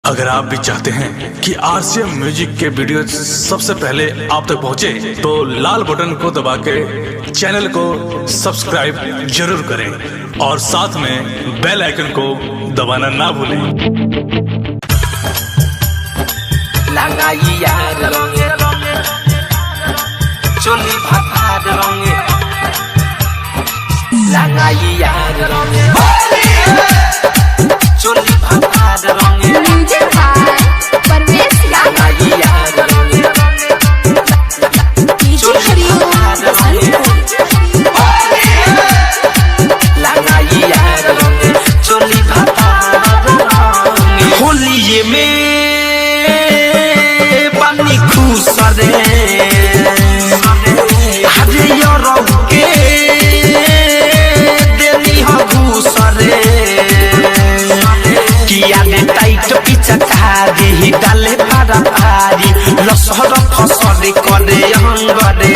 अगर आप भी चाहते हैं कि आरसीएम म्यूजिक के वीडियो सबसे पहले आप तक पहुंचे, तो लाल बटन को दबा के चैनल को सब्सक्राइब जरूर करें और साथ में बेल आइकन को दबाना ना भूलें। चोली भात रंगे चोली भात रंगे परवेश चोली भात होलिये में पानी खुश रे हरे के देनी हो घूस रे किया दे टाइट पिचकारी डाले पारा पारी लसर फसरे करे हंगरे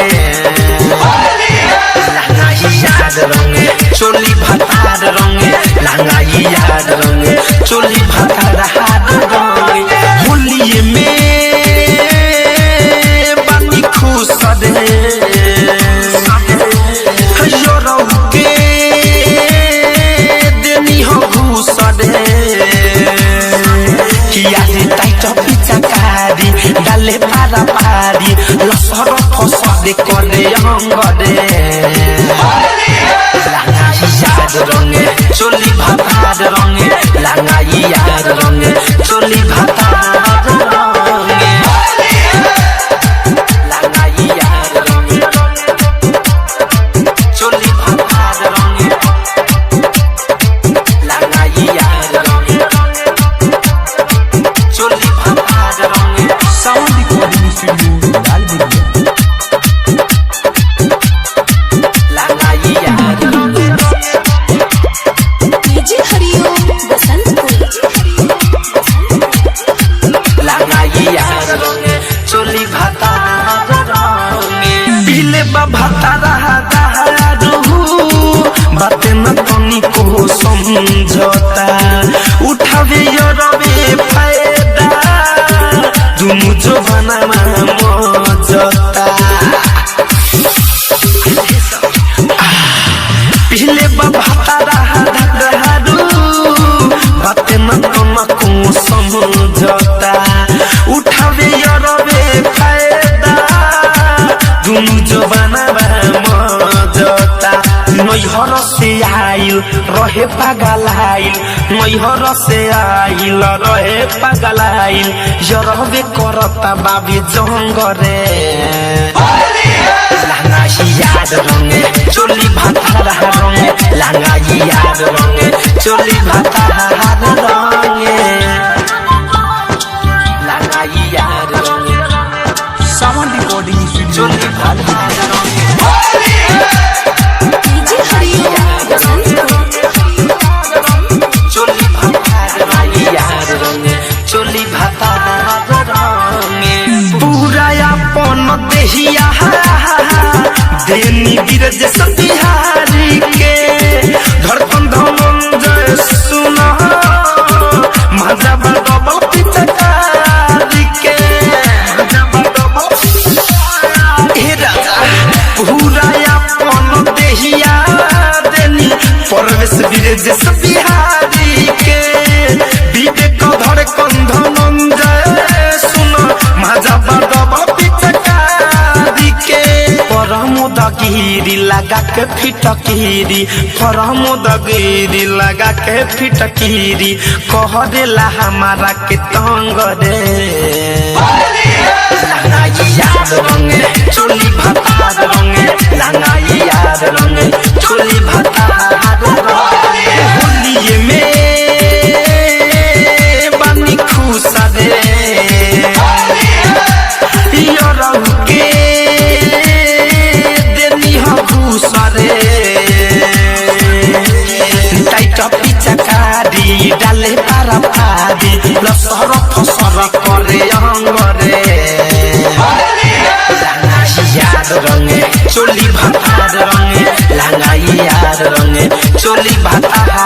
याद रंगे चोली भातार रंगे लांगाई याद रंगे चोली भातार हाथ रंगे होलिये में बानी खुश रे के देनी हो घूस रे किया दे टाइट पिचकारी डाले पारा पारी लसर फसरे करे हंगरे याद रंगे चोली भातार रंगे लांगाई याद रंगे चोली भातार रंगे लांगाई याद रंगे चोली भातार रंगे लांगाई याद रंगे चोली भातार रंगे साउंड रिकॉर्डिंग स्टूडियो लाल बिल्डिंग लांगाई याद रंगे चोली भातार रंगे पीले भातार बातें न तनी को समझौता उठावे रवे फायदा दुनु जो बनामा मजता पीले भातार बातें न तनी को समझौता उठावे रवे फायदा दुनु जो बनावा मजता नैहर से आइल रहे पागल आइल नैहर से आइल रहे पागल आइल यरवे करता बाबी जंगरे लांगाई याद रंगे चोली भातार रंगे लांगाई याद रंगे चोली भातार रंगे लांगाई याद रंगे साउंड रिकॉर्डिंग स्टूडियो चोली भातार रंगे चोली भातार रंगे याद रंगे चोली भातार रंगे पूरा अपन देहिया देनी बीरज सतिहारी के धड़कन धनंजय सुना मजा डबल पिचकारी के पूरा अपन देहिया देनी परवेश बीरज सतिहारी के विवेक धड़कन धनंजय सुना मजा डबल पिचकारी के परमोदगिरी लगा के फिटकीरी परमोदगिरी लगा के फिटकीरी कह देला हमारा के तंग रे लांगाई याद रंगे चोली भातार रंगे लांगाई याद रंगे चोली भातार रंगे होलिये में बानी खुश रे के देनी हो घूस रे टाइट पिचकारी डाले पारा पारी लसर फसर करे हंगरे याद रंगे चोली भातार रंगे लांगाई याद रंगे चोली भातार